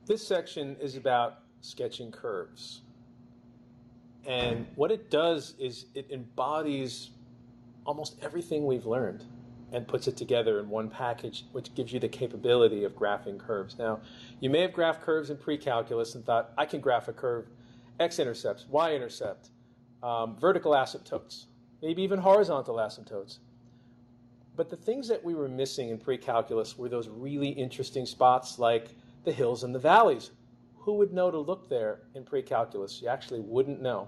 This section is about sketching curves. And what it does is it embodies almost everything we've learned and puts it together in one package, which gives you the capability of graphing curves. Now, you may have graphed curves in pre-calculus and thought, I can graph a curve, x-intercepts, y-intercept, vertical asymptotes, maybe even horizontal asymptotes. But the things that we were missing in pre-calculus were those really interesting spots like the hills and the valleys. Who would know to look there in pre-calculus? You actually wouldn't know.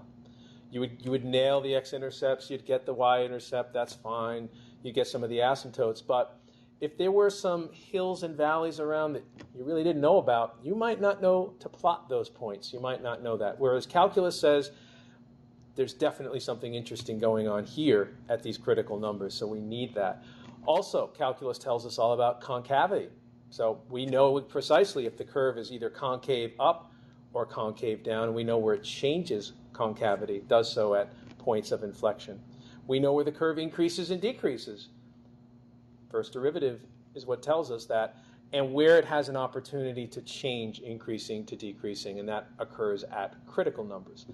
You would nail the x-intercepts, you'd get the y-intercept, that's fine. You'd get some of the asymptotes. But if there were some hills and valleys around that you really didn't know about, you might not know to plot those points. You might not know that. Whereas calculus says there's definitely something interesting going on here at these critical numbers, so we need that. Also, calculus tells us all about concavity. So we know precisely if the curve is either concave up or concave down, and we know where it changes concavity, does so at points of inflection. We know where the curve increases and decreases. First derivative is what tells us that, and where it has an opportunity to change increasing to decreasing, and that occurs at critical numbers.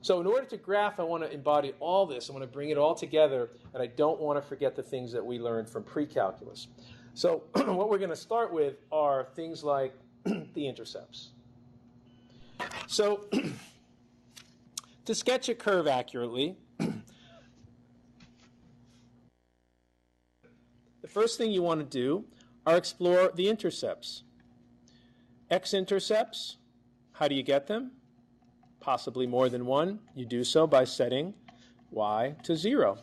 So in order to graph, I want to embody all this. I want to bring it all together, and I don't want to forget the things that we learned from pre-calculus. So what we're going to start with are things like the intercepts. So to sketch a curve accurately, the first thing you want to do are explore the intercepts. X-intercepts, how do you get them? Possibly more than one. You do so by setting y to 0.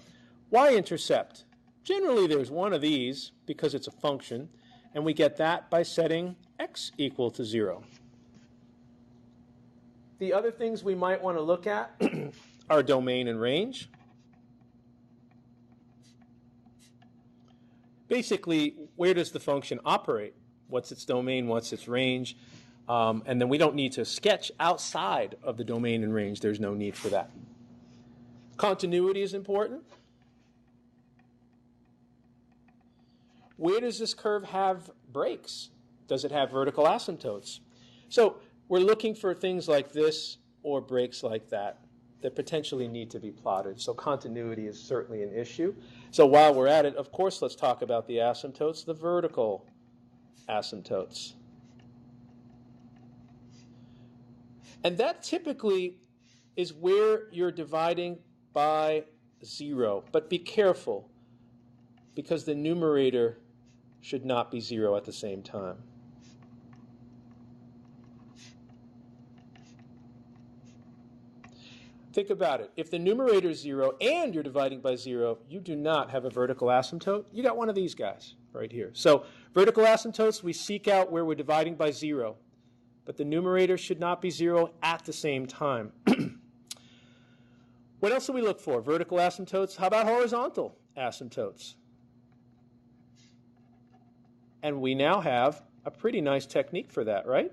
Y-intercept. Generally, there's one of these because it's a function, and we get that by setting x equal to 0. The other things we might want to look at are domain and range. Basically, where does the function operate? What's its domain? What's its range? And then we don't need to sketch outside of the domain and range. There's no need for that. Continuity is important. Where does this curve have breaks? Does it have vertical asymptotes? So we're looking for things like this or breaks like that that potentially need to be plotted. So continuity is certainly an issue. So while we're at it, of course, let's talk about the asymptotes, the vertical asymptotes. And that typically is where you're dividing by 0. But be careful, because the numerator should not be 0 at the same time. Think about it. If the numerator is 0 and you're dividing by 0, you do not have a vertical asymptote. You got one of these guys right here. So vertical asymptotes, we seek out where we're dividing by 0. But the numerator should not be 0 at the same time. What else do we look for? Vertical asymptotes. How about horizontal asymptotes? And we now have a pretty nice technique for that, right?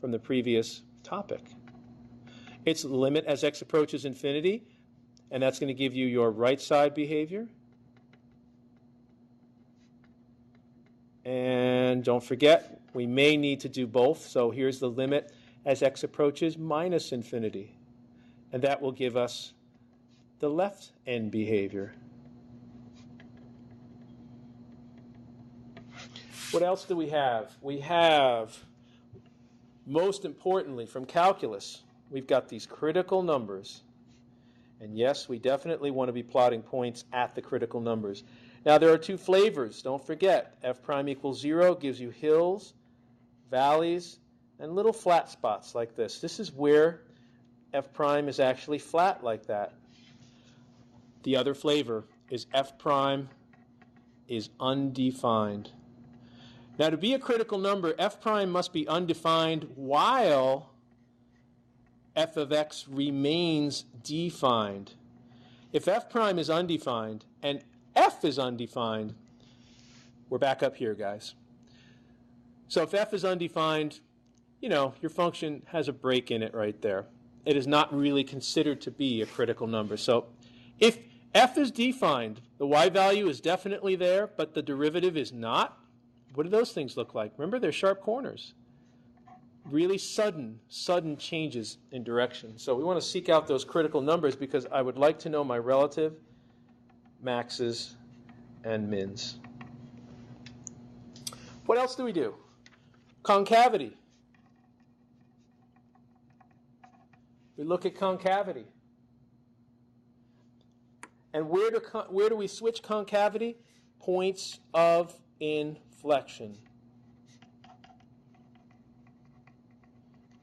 From the previous topic. It's limit as x approaches infinity, and that's going to give you your right side behavior. And don't forget, we may need to do both. So here's the limit as x approaches minus infinity. And that will give us the left end behavior. What else do we have? We have, most importantly, from calculus, we've got these critical numbers. And yes, we definitely want to be plotting points at the critical numbers. Now, there are two flavors. Don't forget, f prime equals 0 gives you hills, valleys, and little flat spots like this. This is where f prime is actually flat like that. The other flavor is f prime is undefined. Now, to be a critical number, f prime must be undefined while f of x remains defined. If f prime is undefined and f is undefined, we're back up here, guys. So if f is undefined, you know, your function has a break in it right there. It is not really considered to be a critical number. So if f is defined, the y value is definitely there, but the derivative is not, what do those things look like? Remember, they're sharp corners. really sudden changes in direction. So we want to seek out those critical numbers because I would like to know my relative maxes and mins. What else do we do? Concavity. We look at concavity. And where do we switch concavity? Points of inflection.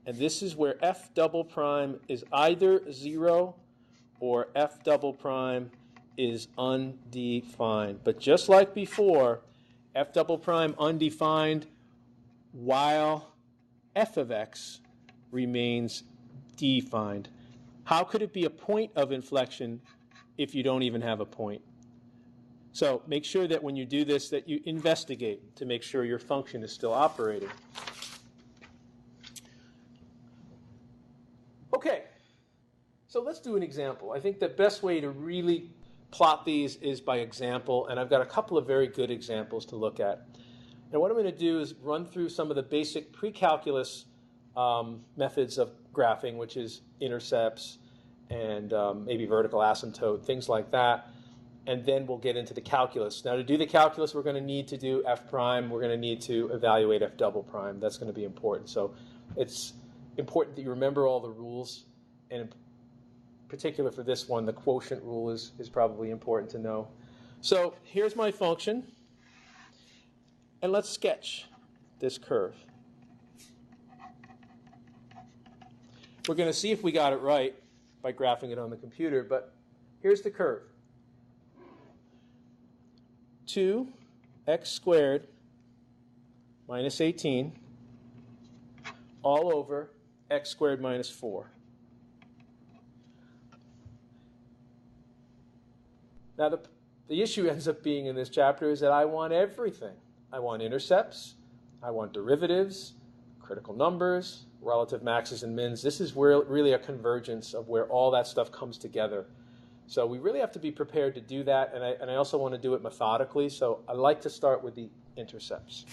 And this is where f double prime is either 0 or f double prime is undefined. But just like before, f double prime undefined while f of x remains defined. How could it be a point of inflection if you don't even have a point? So make sure that when you do this that you investigate to make sure your function is still operating. Okay, so let's do an example. I think the best way to really plot these is by example, and I've got a couple of very good examples to look at. And what I'm going to do is run through some of the basic pre-calculus methods of graphing, which is intercepts and maybe vertical asymptote, things like that. And then we'll get into the calculus. Now, to do the calculus, we're going to need to do f prime. We're going to need to evaluate f double prime. That's going to be important. So it's important that you remember all the rules. And in particular for this one, the quotient rule is probably important to know. So here's my function. And let's sketch this curve. We're going to see if we got it right by graphing it on the computer, but here's the curve. 2x squared minus 18 all over x squared minus 4. Now the issue ends up being in this chapter is that I want everything. I want intercepts, I want derivatives, critical numbers, relative maxes and mins. This is where really a convergence of where all that stuff comes together. So we really have to be prepared to do that, and I also want to do it methodically, so I like to start with the intercepts.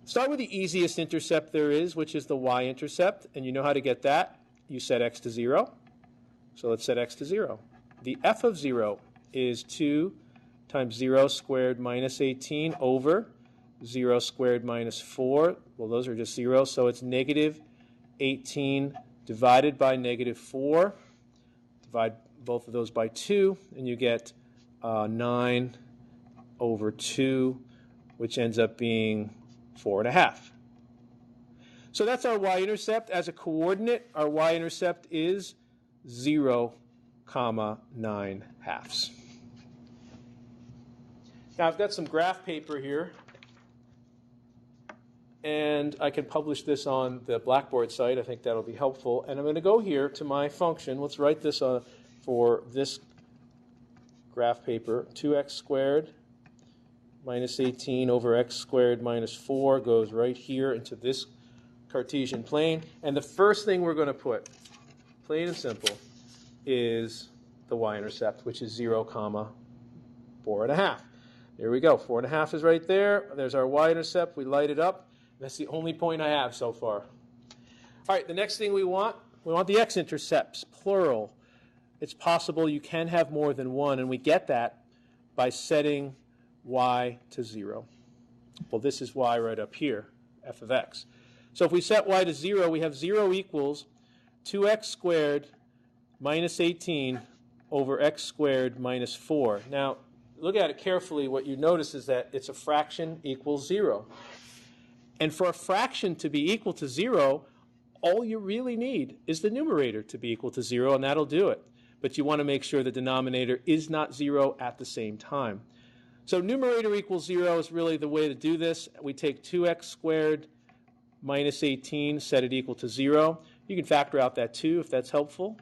Start with the easiest intercept there is, which is the y-intercept, and you know how to get that. You set x to 0, so let's set x to 0. The f of 0 is 2 times 0 squared minus 18 over 0 squared minus 4. Well, those are just zeros, so it's negative 18 divided by negative 4. Divide both of those by 2, and you get 9 over 2, which ends up being 4.5. So that's our y-intercept. As a coordinate, our y-intercept is 0, 9 halves. Now I've got some graph paper here, and I can publish this on the Blackboard site. I think that'll be helpful. And I'm going to go here to my function. Let's write this for this graph paper. 2x squared minus 18 over x squared minus 4 goes right here into this Cartesian plane. And the first thing we're going to put, plain and simple, is the y-intercept, which is 0, 4.5. There we go. 4.5 is right there. There's our y-intercept. We light it up. That's the only point I have so far. All right, the next thing we want the x-intercepts, plural. It's possible you can have more than one, and we get that by setting y to 0. Well, this is y right up here, f of x. So if we set y to 0, we have 0 equals 2x squared minus 18 over x squared minus 4. Now, look at it carefully. What you notice is that it's a fraction equals 0. And for a fraction to be equal to 0, all you really need is the numerator to be equal to 0, and that'll do it. But you want to make sure the denominator is not 0 at the same time. So numerator equals 0 is really the way to do this. We take 2x squared minus 18, set it equal to 0. You can factor out that 2 if that's helpful.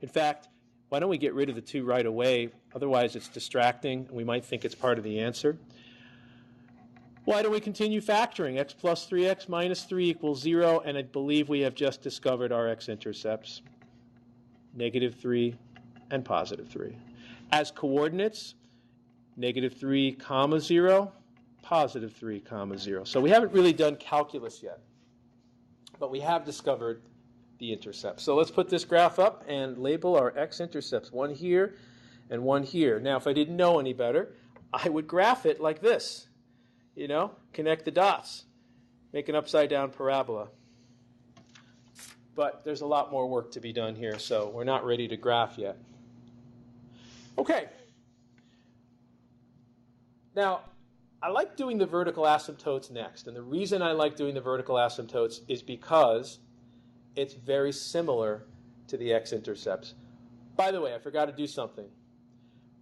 In fact, why don't we get rid of the 2 right away? Otherwise, it's distracting, and we might think it's part of the answer. Why don't we continue factoring? X plus 3x minus 3 equals 0, and I believe we have just discovered our x-intercepts, negative 3 and positive 3. As coordinates, negative 3, 0, positive 3, 0. So we haven't really done calculus yet. but we have discovered the intercepts. So let's put this graph up and label our x-intercepts, one here and one here. Now, if I didn't know any better, I would graph it like this. Connect the dots, make an upside-down parabola. But there's a lot more work to be done here, so we're not ready to graph yet. Okay. Now, I like doing the vertical asymptotes next, and the reason I like doing the vertical asymptotes is because it's very similar to the x-intercepts. By the way, I forgot to do something.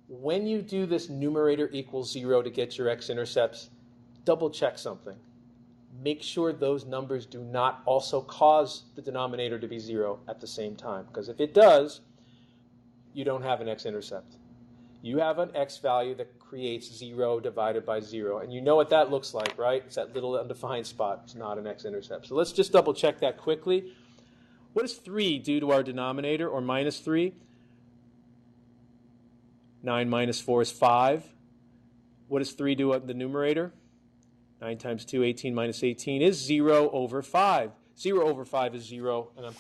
When you do this numerator equals 0 to get your x-intercepts, double check something. Make sure those numbers do not also cause the denominator to be 0 at the same time, because if it does, you don't have an x-intercept. You have an x value that creates 0 divided by 0, and you know what that looks like, right? It's that little undefined spot. It's not an x-intercept. So let's just double check that quickly. What does 3 do to our denominator, or minus 3? 9 minus 4 is 5. What does 3 do at the numerator? 9 times 2, 18 minus 18 is 0 over 5. 0 over 5 is 0, and I'm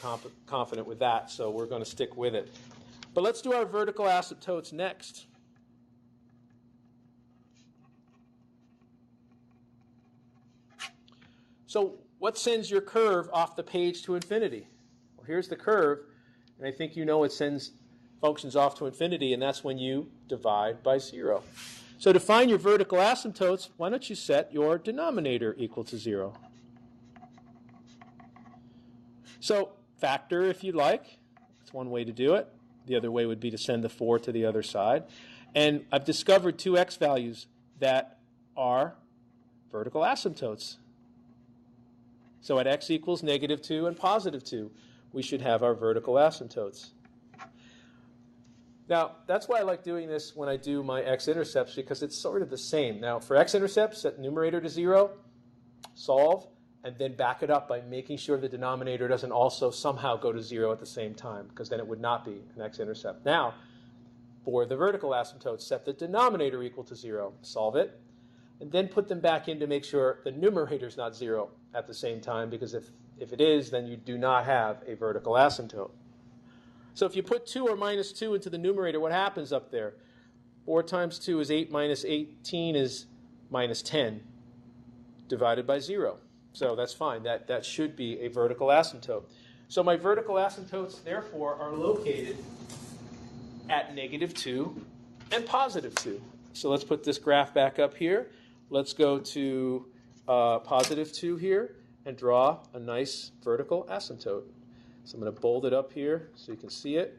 confident with that, so we're going to stick with it. But let's do our vertical asymptotes next. So what sends your curve off the page to infinity? Well, here's the curve, and I think you know it sends functions off to infinity, and that's when you divide by 0. So to find your vertical asymptotes, why don't you set your denominator equal to 0? So factor if you'd like. That's one way to do it. The other way would be to send the 4 to the other side. And I've discovered two x values that are vertical asymptotes. So at x equals -2 and +2, we should have our vertical asymptotes. Now, that's why I like doing this when I do my x-intercepts, because it's sort of the same. Now, for x-intercepts, set numerator to 0, solve, and then back it up by making sure the denominator doesn't also somehow go to 0 at the same time, because then it would not be an x-intercept. Now, for the vertical asymptotes, set the denominator equal to 0, solve it, and then put them back in to make sure the numerator is not 0 at the same time, because if it is, then you do not have a vertical asymptote. So if you put 2 or minus 2 into the numerator, what happens up there? 4 times 2 is 8 minus 18 is minus 10 divided by 0. So that's fine. That should be a vertical asymptote. So my vertical asymptotes, therefore, are located at -2 and +2. So let's put this graph back up here. Let's go to +2 here and draw a nice vertical asymptote. So I'm going to bold it up here so you can see it.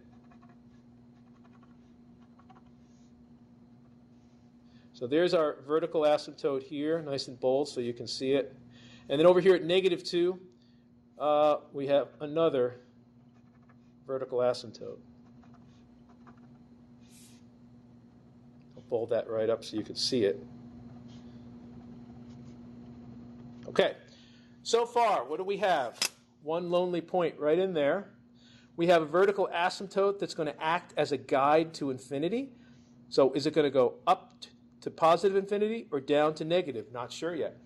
So there's our vertical asymptote here, nice and bold so you can see it. And then over here at -2, we have another vertical asymptote. I'll bold that right up so you can see it. Okay, so far, what do we have? One lonely point right in there. We have a vertical asymptote that's going to act as a guide to infinity. So is it going to go up to positive infinity or down to negative? Not sure yet.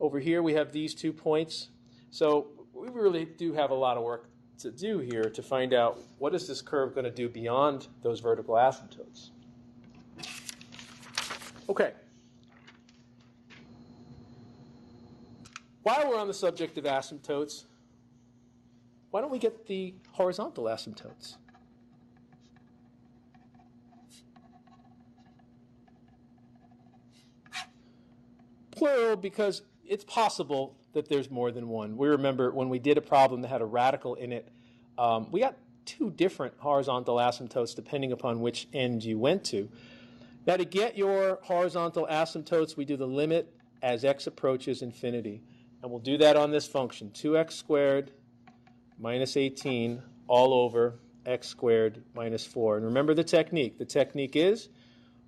Over here we have these 2 points. So we really do have a lot of work to do here to find out what is this curve going to do beyond those vertical asymptotes. Okay. While we're on the subject of asymptotes, why don't we get the horizontal asymptotes? Plural because it's possible that there's more than one. We remember when we did a problem that had a radical in it, we got 2 different horizontal asymptotes depending upon which end you went to. Now to get your horizontal asymptotes, we do the limit as x approaches infinity. And we'll do that on this function, 2x squared minus 18 all over x squared minus 4. And remember the technique. The technique is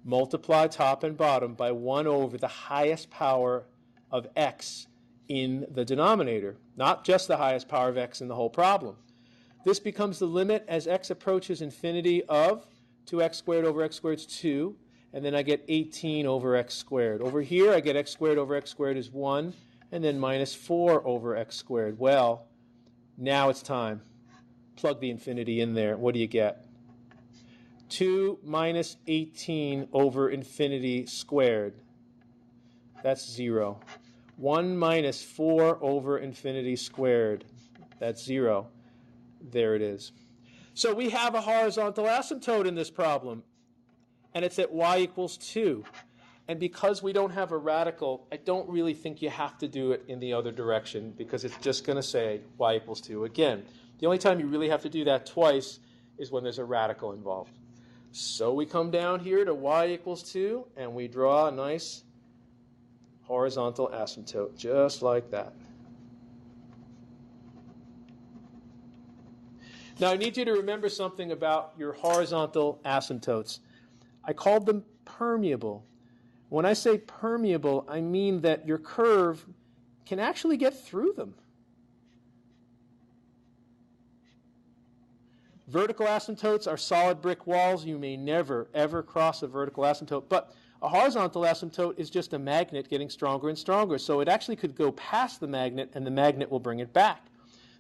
multiply top and bottom by 1 over the highest power of x in the denominator, not just the highest power of x in the whole problem. This becomes the limit as x approaches infinity of 2x squared over x squared is 2, and then I get 18 over x squared. Over here, I get x squared over x squared is 1, and then minus 4 over x squared. Well, now it's time. Plug the infinity in there. What do you get? 2 minus 18 over infinity squared. That's 0. 1 minus 4 over infinity squared. That's 0. There it is. So we have a horizontal asymptote in this problem, and it's at y equals 2. And because we don't have a radical, I don't really think you have to do it in the other direction, because it's just going to say y equals 2 again. The only time you really have to do that twice is when there's a radical involved. So we come down here to y equals 2, and we draw a nice horizontal asymptote, just like that. Now I need you to remember something about your horizontal asymptotes. I called them permeable. When I say permeable, I mean that your curve can actually get through them. Vertical asymptotes are solid brick walls. You may never, ever cross a vertical asymptote. But a horizontal asymptote is just a magnet getting stronger and stronger. So it actually could go past the magnet, and the magnet will bring it back.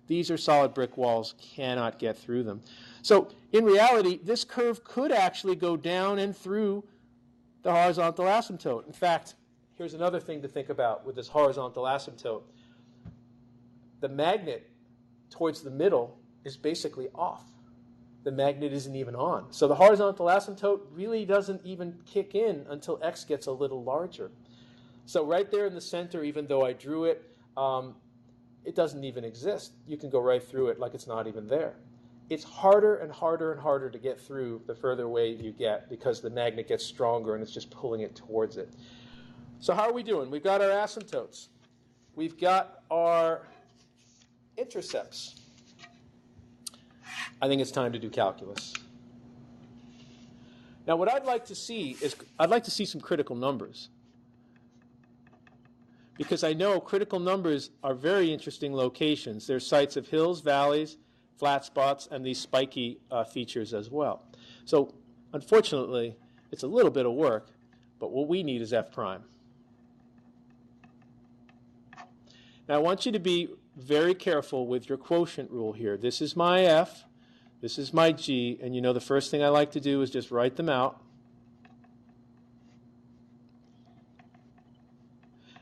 These are solid brick walls, cannot get through them. So in reality, this curve could actually go down and through the horizontal asymptote. In fact, here's another thing to think about with this horizontal asymptote. The magnet towards the middle is basically off. The magnet isn't even on. So the horizontal asymptote really doesn't even kick in until x gets a little larger. So right there in the center, even though I drew it, it doesn't even exist. You can go right through it like it's not even there. It's harder and harder and harder to get through the further away you get, because the magnet gets stronger and it's just pulling it towards it. So how are we doing? We've got our asymptotes. We've got our intercepts. I think it's time to do calculus. Now what I'd like to see is, I'd like to see some critical numbers. Because I know critical numbers are very interesting locations. They're sites of hills, valleys, flat spots, and these spiky features as well. So unfortunately, it's a little bit of work, but what we need is f prime. Now I want you to be very careful with your quotient rule here. This is my f, this is my g, and you know the first thing I like to do is just write them out.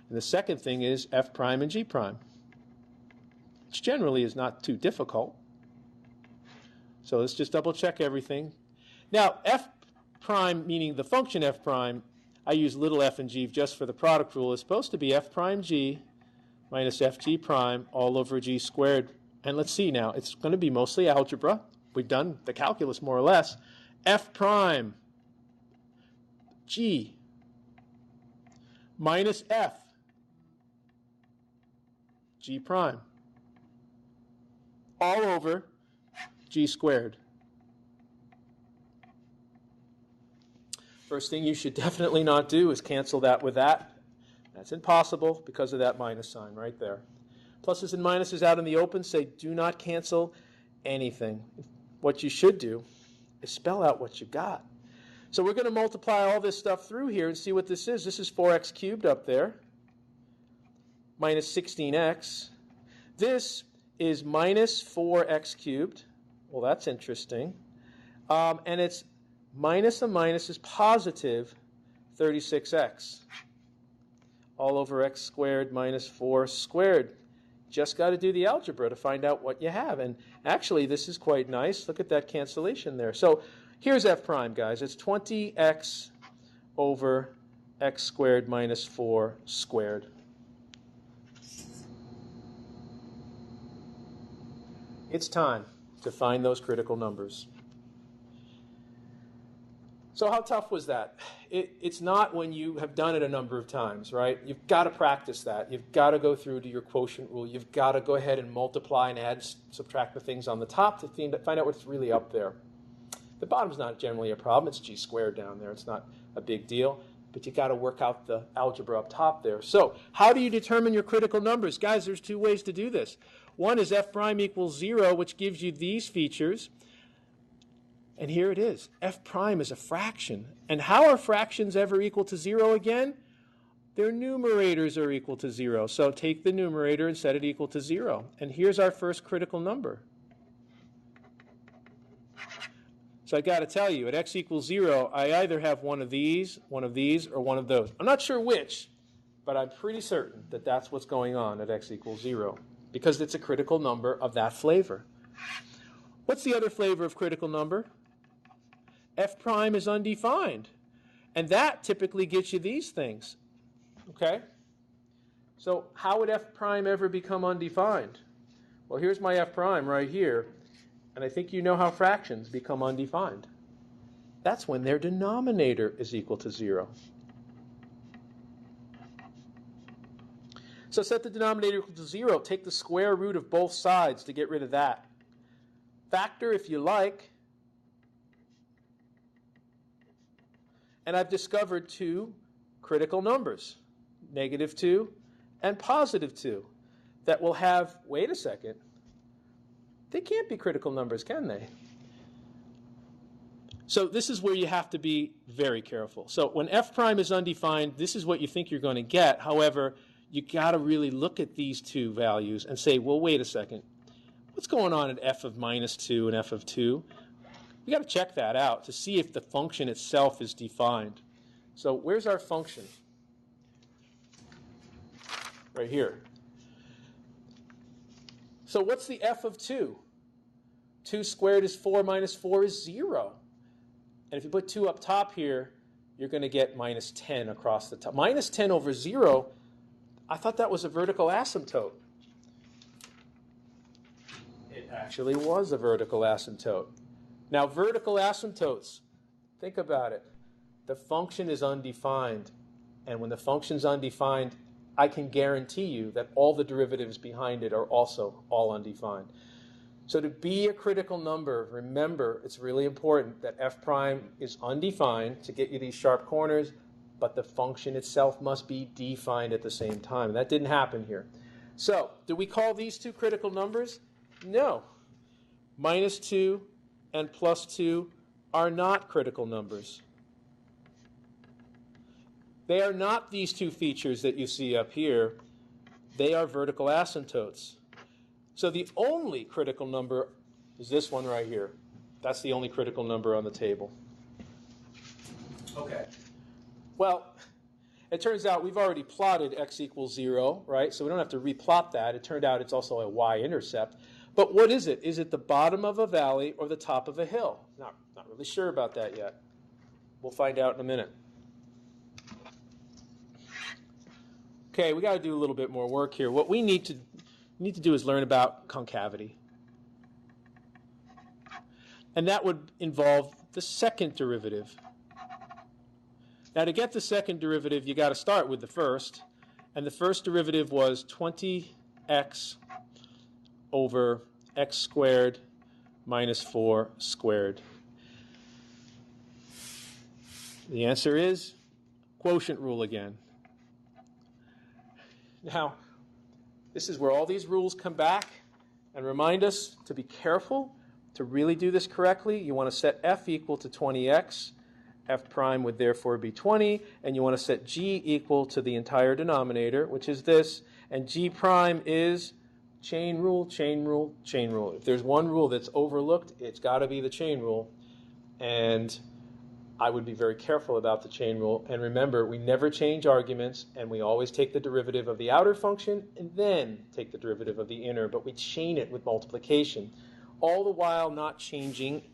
And the second thing is f prime and g prime, which generally is not too difficult. So let's just double check everything. Now f prime, meaning the function f prime, I use little f and g just for the product rule, is supposed to be f prime g minus fg prime all over g squared. And let's see now, it's going to be mostly algebra. We've done the calculus more or less. F prime g minus f g prime all over g squared. First thing you should definitely not do is cancel that with that. That's impossible because of that minus sign right there. Pluses and minuses out in the open say do not cancel anything. What you should do is spell out what you got. So we're going to multiply all this stuff through here and see what this is. This is 4x cubed up there, minus 16x. This is minus 4x cubed. Well, that's interesting. And it's minus a minus is positive 36x. All over x squared minus 4 squared. Just got to do the algebra to find out what you have. And actually, this is quite nice. Look at that cancellation there. So here's f prime, guys. It's 20x over x squared minus 4 squared. It's time to find those critical numbers. So how tough was that? It's not when you have done it a number of times, right? You've got to practice that. You've got to go through to your quotient rule. You've got to go ahead and multiply and add, subtract the things on the top to find out what's really up there. The bottom's not generally a problem. It's g squared down there. It's not a big deal. But you've got to work out the algebra up top there. So how do you determine your critical numbers? Guys, there's two ways to do this. One is f prime equals 0, which gives you these features. And here it is. F prime is a fraction. And how are fractions ever equal to 0 again? Their numerators are equal to 0. So take the numerator and set it equal to 0. And here's our first critical number. So I got to tell you, at x equals 0, I either have one of these, or one of those. I'm not sure which, but I'm pretty certain that that's what's going on at x equals 0, because it's a critical number of that flavor. What's the other flavor of critical number? F prime is undefined. And that typically gets you these things. Okay? So how would f prime ever become undefined? Well, here's my f prime right here. And I think you know how fractions become undefined. That's when their denominator is equal to 0. So set the denominator equal to 0. Take the square root of both sides to get rid of that. Factor if you like. And I've discovered two critical numbers, -2 and +2, that will have, wait a second, they can't be critical numbers, can they? So this is where you have to be very careful. So when f prime is undefined, this is what you think you're going to get. However, you got to really look at these two values and say, well, wait a second. What's going on at f of -2 and f of 2? We got to check that out to see if the function itself is defined. So where's our function? Right here. So what's the f of 2? 2 squared is 4 minus 4 is 0. And if you put 2 up top here, you're going to get -10 across the top. -10 over 0, I thought that was a vertical asymptote. It actually was a vertical asymptote. Now, vertical asymptotes, think about it. The function is undefined. And when the function's undefined, I can guarantee you that all the derivatives behind it are also all undefined. So to be a critical number, remember, it's really important that f prime is undefined to get you these sharp corners, but the function itself must be defined at the same time. That didn't happen here. So, do we call these two critical numbers? No. -2 and +2 are not critical numbers. They are not these two features that you see up here. They are vertical asymptotes. So the only critical number is this one right here. That's the only critical number on the table. Okay. Well, it turns out we've already plotted x equals 0, right? So we don't have to replot that. It turned out it's also a y-intercept. But what is it? Is it the bottom of a valley or the top of a hill? Not really sure about that yet. We'll find out in a minute. Okay, we got to do a little bit more work here. What we need to do is learn about concavity. And that would involve the second derivative. Now, to get the second derivative, you got to start with the first. And the first derivative was 20x over x squared minus 4 squared. The answer is quotient rule again. Now, this is where all these rules come back and remind us to be careful. To really do this correctly, you want to set f equal to 20x. F prime would therefore be 20. And you want to set g equal to the entire denominator, which is this. And g prime is chain rule, chain rule, chain rule. If there's one rule that's overlooked, it's got to be the chain rule. And I would be very careful about the chain rule. And remember, we never change arguments, and we always take the derivative of the outer function and then take the derivative of the inner, but we chain it with multiplication, all the while not changing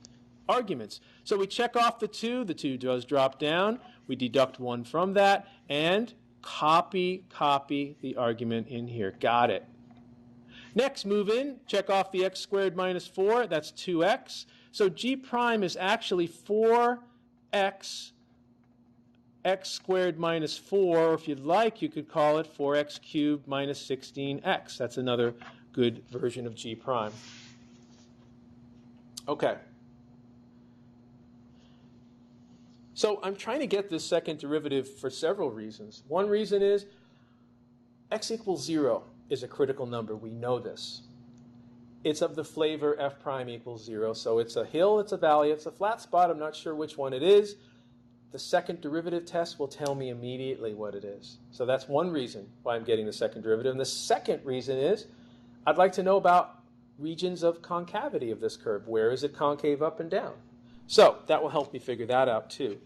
arguments. So we check off the 2 does drop down, we deduct 1 from that, and copy the argument in here. Got it. Next, move in, check off the x squared minus 4, that's 2x. So g prime is actually 4x squared minus 4, or if you'd like, you could call it 4x cubed minus 16x. That's another good version of g prime. Okay. So I'm trying to get this second derivative for several reasons. One reason is x equals 0 is a critical number. We know this. It's of the flavor f prime equals 0. So it's a hill, it's a valley, it's a flat spot. I'm not sure which one it is. the second derivative test will tell me immediately what it is. So that's one reason why I'm getting the second derivative. And the second reason is I'd like to know about regions of concavity of this curve. Where is it concave up and down? So that will help me figure that out too.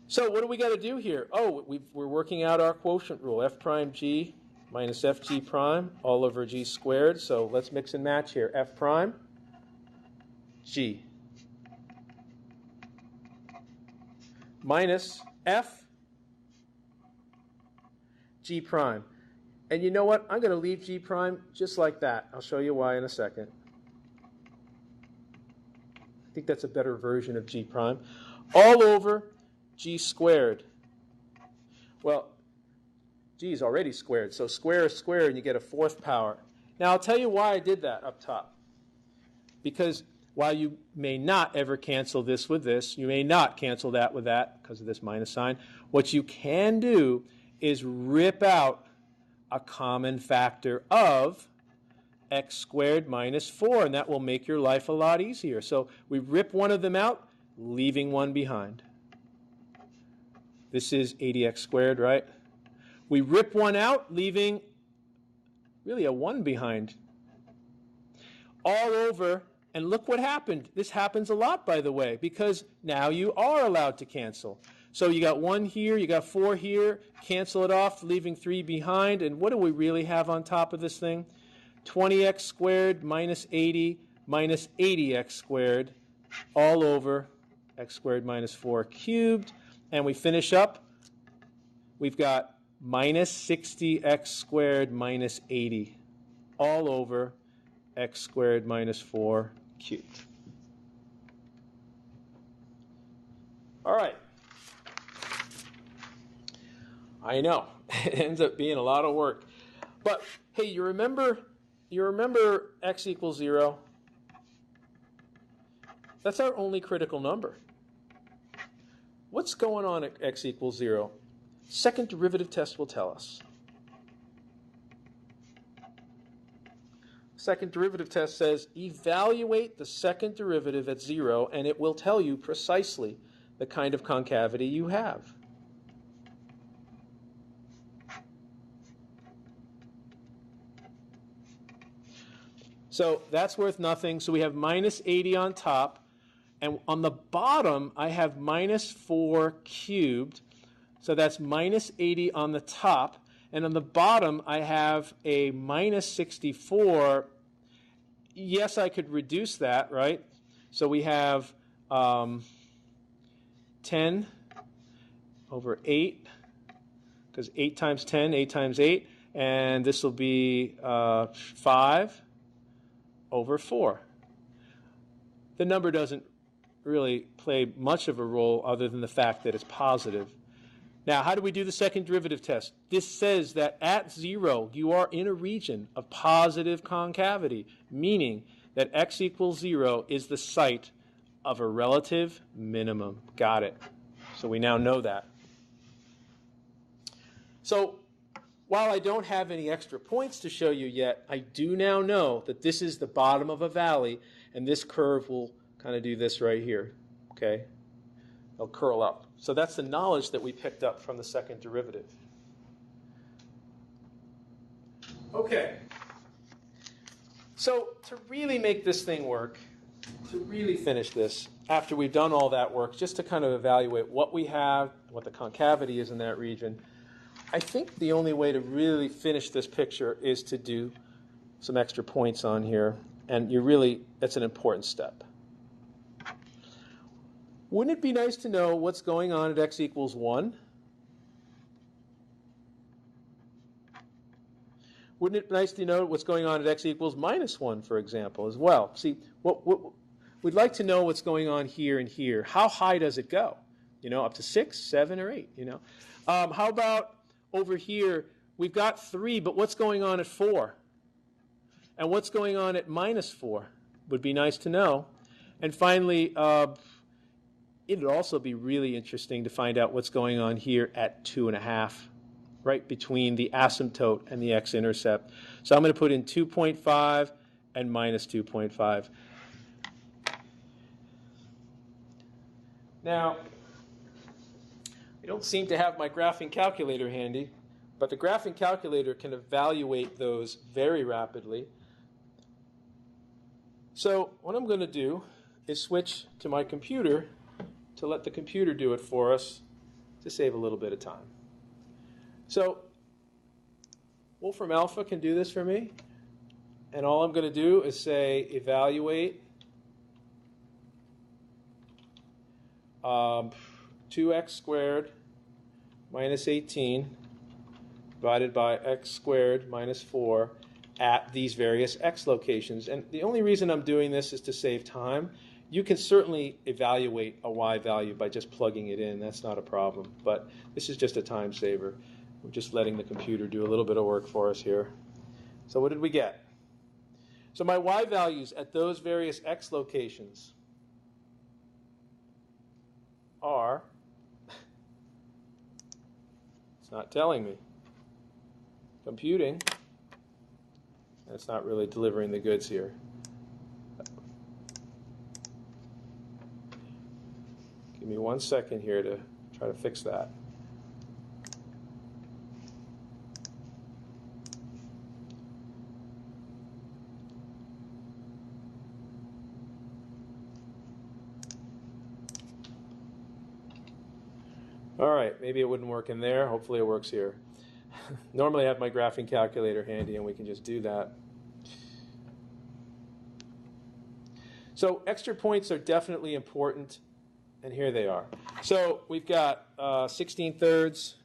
So what do we got to do here? Oh, we're working out our quotient rule. F prime g minus fg prime all over g squared. So let's mix and match here. F prime g minus f g prime. And you know what? I'm going to leave g prime just like that. I'll show you why in a second. I think that's a better version of g prime. All over g squared. Well, g is already squared, so square is square and you get a fourth power. Now I'll tell you why I did that up top. Because while you may not ever cancel this with this, you may not cancel that with that because of this minus sign, what you can do is rip out a common factor of x squared minus 4, and that will make your life a lot easier. So we rip one of them out, leaving one behind. This is 80x squared, right? We rip one out, leaving really a 1 behind. All over, and look what happened. This happens a lot, by the way, because now you are allowed to cancel. So you got 1 here, you got 4 here, cancel it off, leaving 3 behind, and what do we really have on top of this thing? 20x squared minus 80 minus 80x squared all over x squared minus 4 cubed. And we finish up, we've got minus 60x squared minus 80 all over x squared minus 4 cubed. All right. I know, it ends up being a lot of work. But hey, you remember x equals 0? That's our only critical number. What's going on at x equals 0? Second derivative test will tell us. Second derivative test says evaluate the second derivative at 0 and it will tell you precisely the kind of concavity you have. So that's worth nothing. So we have minus 80 on top. And on the bottom, I have minus 4 cubed. So that's minus 80 on the top. And on the bottom, I have a minus 64. Yes, I could reduce that, right? So we have 10 over 8, because 8 times 10, 8 times 8. And this will be 5 over 4. The number doesn't really play much of a role other than the fact that it's positive. Now, how do we do the second derivative test? This says that at 0, you are in a region of positive concavity, meaning that x equals 0 is the site of a relative minimum. Got it. So we now know that. So while I don't have any extra points to show you yet, I do now know that this is the bottom of a valley, and this curve will kind of do this right here, okay? It'll curl up. So that's the knowledge that we picked up from the second derivative. Okay. So to really make this thing work, to really finish this, after we've done all that work, just to kind of evaluate what we have, what the concavity is in that region, I think the only way to really finish this picture is to do some extra points on here. And that's an important step. Wouldn't it be nice to know what's going on at x equals 1? Wouldn't it be nice to know what's going on at x equals minus 1, for example, as well? See, we'd like to know what's going on here and here. How high does it go? You know, up to 6, 7, or 8, you know? How about over here, we've got 3, but what's going on at 4? And what's going on at minus 4? Would be nice to know. And finally, it would also be really interesting to find out what's going on here at 2.5, right between the asymptote and the x-intercept. So I'm going to put in 2.5 and minus 2.5. Now, I don't seem to have my graphing calculator handy, but the graphing calculator can evaluate those very rapidly. So what I'm going to do is switch to my computer to let the computer do it for us to save a little bit of time. So Wolfram Alpha can do this for me, and all I'm going to do is say evaluate 2x squared minus 18 divided by x squared minus 4 at these various x locations. And the only reason I'm doing this is to save time. You can certainly evaluate a y value by just plugging it in. That's not a problem. But this is just a time saver. We're just letting the computer do a little bit of work for us here. So what did we get? So my y values at those various x locations are, it's not telling me. Computing, and it's not really delivering the goods here. Give me 1 second here to try to fix that. All right, maybe it wouldn't work in there. Hopefully it works here. Normally I have my graphing calculator handy and we can just do that. So extra points are definitely important, and here they are. So we've got 16 thirds.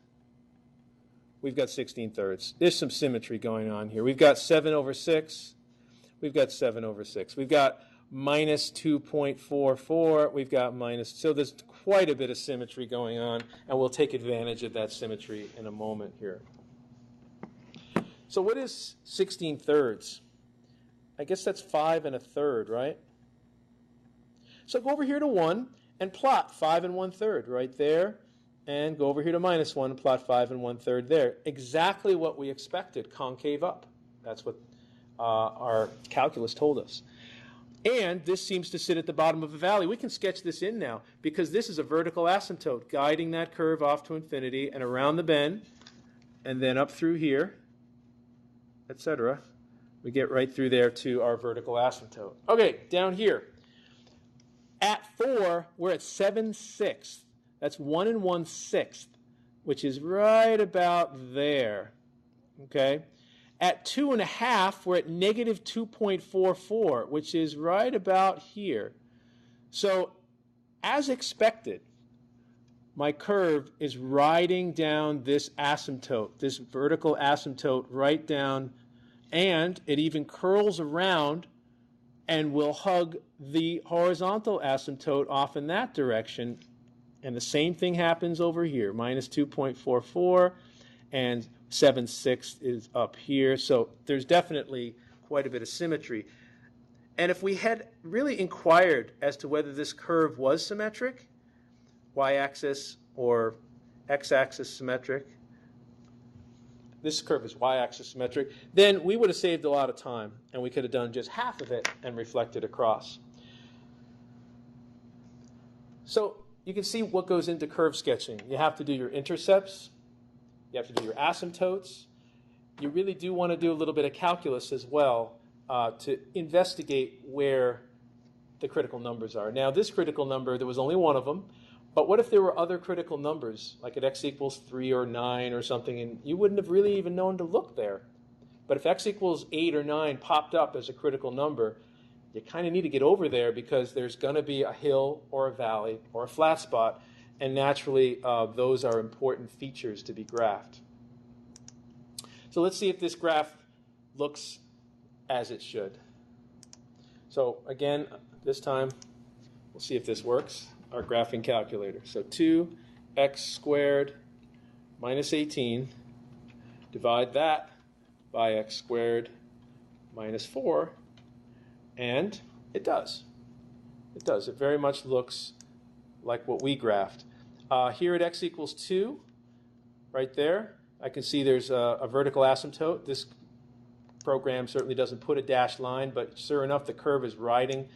We've got 16 thirds. There's some symmetry going on here. We've got 7 over 6. We've got 7 over 6. We've got minus 2.44. We've got minus, so there's quite a bit of symmetry going on, and we'll take advantage of that symmetry in a moment here. So what is 16 thirds? I guess that's 5 1/3, right? So go over here to 1 and plot 5 1/3 right there, and go over here to minus 1 and plot 5 1/3 there. Exactly what we expected, concave up. That's what our calculus told us. And this seems to sit at the bottom of a valley. We can sketch this in now because this is a vertical asymptote guiding that curve off to infinity and around the bend and then up through here, etc. We get right through there to our vertical asymptote. Okay, down here. At 4, we're at 7/6. That's 1 1/6, which is right about there. Okay? At 2 1/2, we're at negative 2.44, which is right about here. So, as expected, my curve is riding down this asymptote, this vertical asymptote right down, and it even curls around and will hug the horizontal asymptote off in that direction. And the same thing happens over here, minus 2.44, and 7/6 is up here. So there's definitely quite a bit of symmetry. And if we had really inquired as to whether this curve was symmetric, y-axis or x-axis symmetric, this curve is y-axis symmetric, then we would have saved a lot of time, and we could have done just half of it and reflected across. So you can see what goes into curve sketching. You have to do your intercepts. You have to do your asymptotes. You really do want to do a little bit of calculus as well to investigate where the critical numbers are. Now, this critical number, there was only one of them. But what if there were other critical numbers, like at x equals 3 or 9 or something, and you wouldn't have really even known to look there? But if x equals 8 or 9 popped up as a critical number, you kind of need to get over there because there's going to be a hill or a valley or a flat spot, and naturally those are important features to be graphed. So let's see if this graph looks as it should. So again, this time we'll see if this works. Our graphing calculator. So 2x squared minus 18, divide that by x squared minus 4, and it does. It does. It very much looks like what we graphed. Here at x equals 2, right there, I can see there's a vertical asymptote. This program certainly doesn't put a dashed line, but sure enough, the curve is riding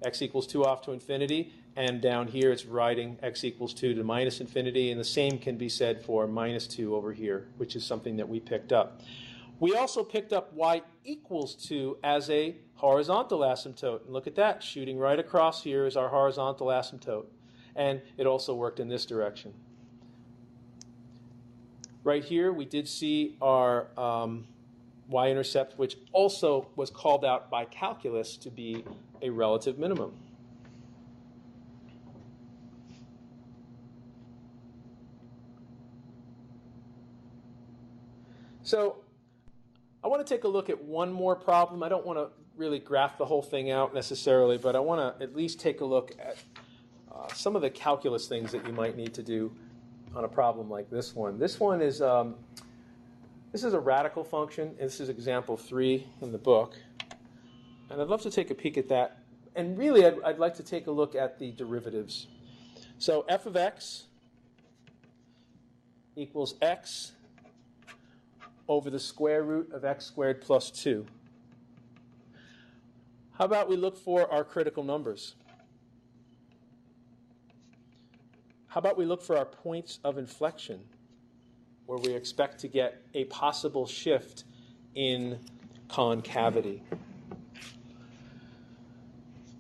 x equals 2 off to infinity, and down here it's writing x equals 2 to minus infinity, and the same can be said for minus 2 over here, which is something that we picked up. We also picked up y equals 2 as a horizontal asymptote. And look at that, shooting right across here is our horizontal asymptote. And it also worked in this direction. Right here, we did see our y-intercept, which also was called out by calculus to be a relative minimum. So I want to take a look at one more problem. I don't want to really graph the whole thing out necessarily, but I want to at least take a look at some of the calculus things that you might need to do on a problem like this one. This one is this is a radical function, and this is example 3 in the book. And I'd love to take a peek at that. And really, I'd like to take a look at the derivatives. So f of x equals x over the square root of x squared plus 2. How about we look for our critical numbers? How about we look for our points of inflection, where we expect to get a possible shift in concavity?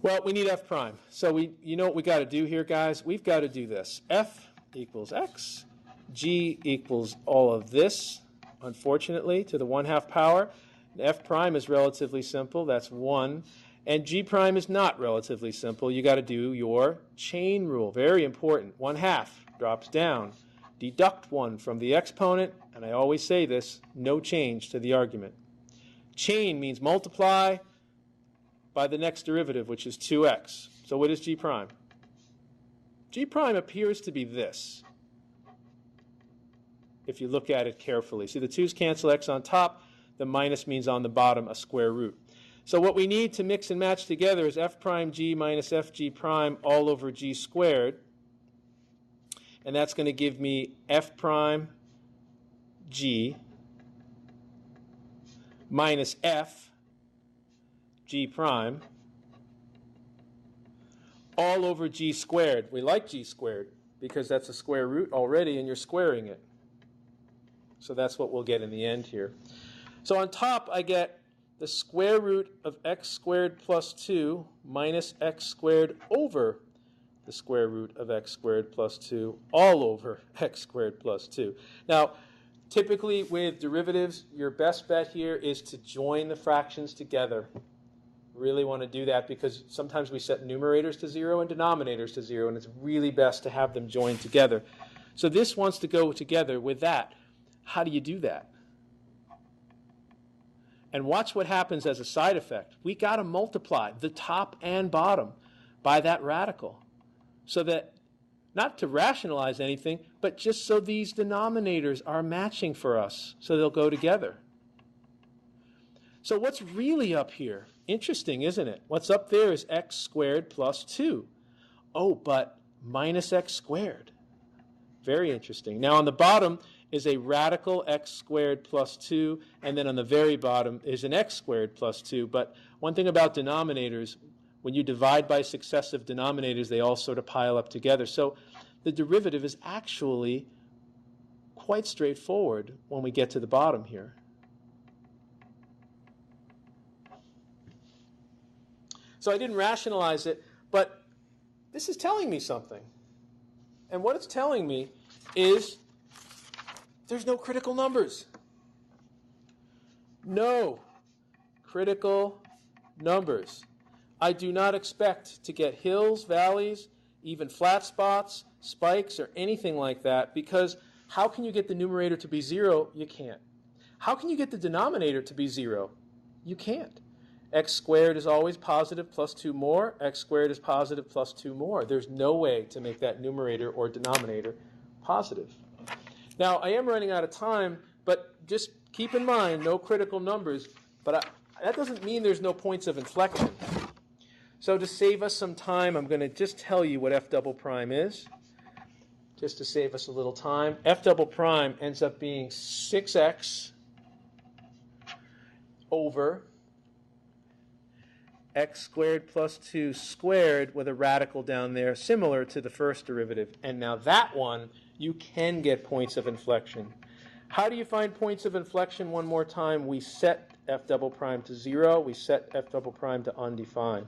Well, we need f prime. So you know what we got to do here, guys? We've got to do this. F equals x, g equals all of this, unfortunately, to the 1/2 power. F prime is relatively simple. That's 1. And g prime is not relatively simple. You got to do your chain rule. Very important. 1/2 drops down. Deduct 1 from the exponent, and I always say this, no change to the argument. Chain means multiply by the next derivative, which is 2x. So what is g prime? G prime appears to be this, if you look at it carefully. See, the 2's cancel x on top. The minus means on the bottom a square root. So what we need to mix and match together is f prime g minus f g prime all over g squared. And that's going to give me f prime g minus f g prime all over g squared. We like g squared because that's a square root already and you're squaring it. So that's what we'll get in the end here. So on top I get the square root of x squared plus 2 minus x squared over the square root of x squared plus 2 all over x squared plus 2. Now, typically with derivatives, your best bet here is to join the fractions together. Really want to do that because sometimes we set numerators to 0 and denominators to 0, and it's really best to have them joined together. So this wants to go together with that. How do you do that? And watch what happens as a side effect. We got to multiply the top and bottom by that radical, so that, not to rationalize anything, but just so these denominators are matching for us, so they'll go together. So what's really up here? Interesting, isn't it? What's up there is x squared plus 2. Oh, but minus x squared. Very interesting. Now on the bottom is a radical x squared plus 2, and then on the very bottom is an x squared plus 2. But one thing about denominators, when you divide by successive denominators, they all sort of pile up together. So the derivative is actually quite straightforward when we get to the bottom here. So I didn't rationalize it, but this is telling me something. And what it's telling me is there's no critical numbers. No critical numbers. I do not expect to get hills, valleys, even flat spots, spikes, or anything like that, because how can you get the numerator to be 0? You can't. How can you get the denominator to be 0? You can't. X squared is always positive plus 2 more. X squared is positive plus 2 more. There's no way to make that numerator or denominator positive. Now, I am running out of time, but just keep in mind, no critical numbers. But that doesn't mean there's no points of inflection. So to save us some time, I'm going to just tell you what f double prime is, just to save us a little time. F double prime ends up being 6x over x squared plus 2 squared with a radical down there similar to the first derivative. And now that one, you can get points of inflection. How do you find points of inflection one more time? We set f double prime to 0. We set f double prime to undefined.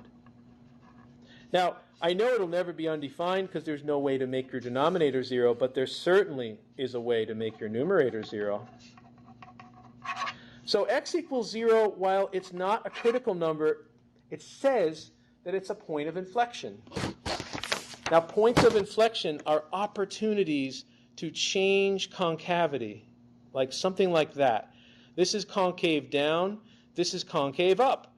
Now, I know it'll never be undefined because there's no way to make your denominator 0, but there certainly is a way to make your numerator 0. So x equals 0, while it's not a critical number, it says that it's a point of inflection. Now, points of inflection are opportunities to change concavity, like something like that. This is concave down, this is concave up.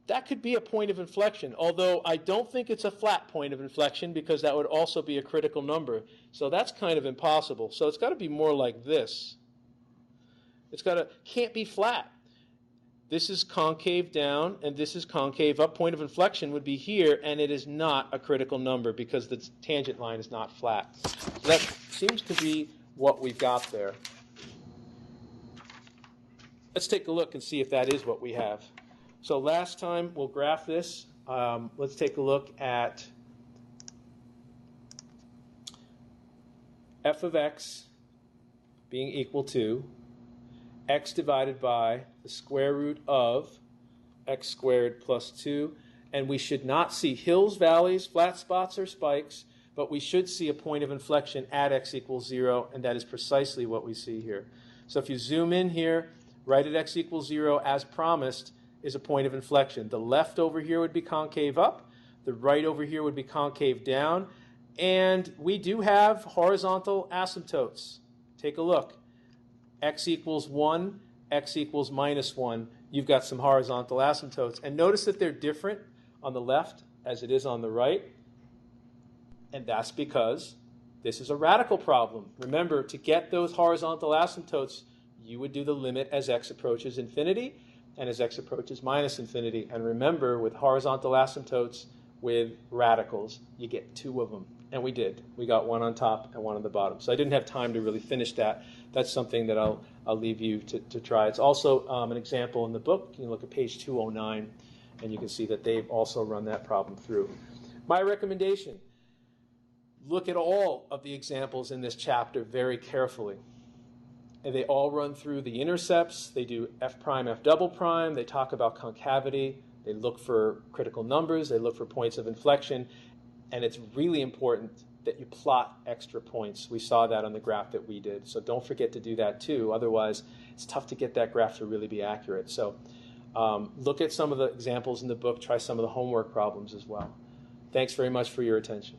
That could be a point of inflection, although I don't think it's a flat point of inflection because that would also be a critical number. So that's kind of impossible. So it's got to be more like this. Can't be flat. This is concave down and this is concave up. Point of inflection would be here, and it is not a critical number because the tangent line is not flat. So that seems to be what we've got there. Let's take a look and see if that is what we have. So last time we'll graph this. Let's take a look at f of x being equal to x divided by the square root of x squared plus 2. And we should not see hills, valleys, flat spots, or spikes, but we should see a point of inflection at x equals 0, and that is precisely what we see here. So if you zoom in here, right at x equals 0, as promised, is a point of inflection. The left over here would be concave up, the right over here would be concave down, and we do have horizontal asymptotes. Take a look. X equals 1, x equals minus 1. You've got some horizontal asymptotes. And notice that they're different on the left as it is on the right, and that's because this is a radical problem. Remember, to get those horizontal asymptotes, you would do the limit as x approaches infinity and as x approaches minus infinity. And remember, with horizontal asymptotes, with radicals, you get 2 of them. And we did. We got one on top and one on the bottom. So I didn't have time to really finish that. That's something that I'll leave you to try. It's also an example in the book. You can look at page 209, and you can see that they've also run that problem through. My recommendation, look at all of the examples in this chapter very carefully. And they all run through the intercepts. They do f prime, f double prime. They talk about concavity. They look for critical numbers. They look for points of inflection. And it's really important that you plot extra points. We saw that on the graph that we did. So don't forget to do that too. Otherwise, it's tough to get that graph to really be accurate. So look at some of the examples in the book. Try some of the homework problems as well. Thanks very much for your attention.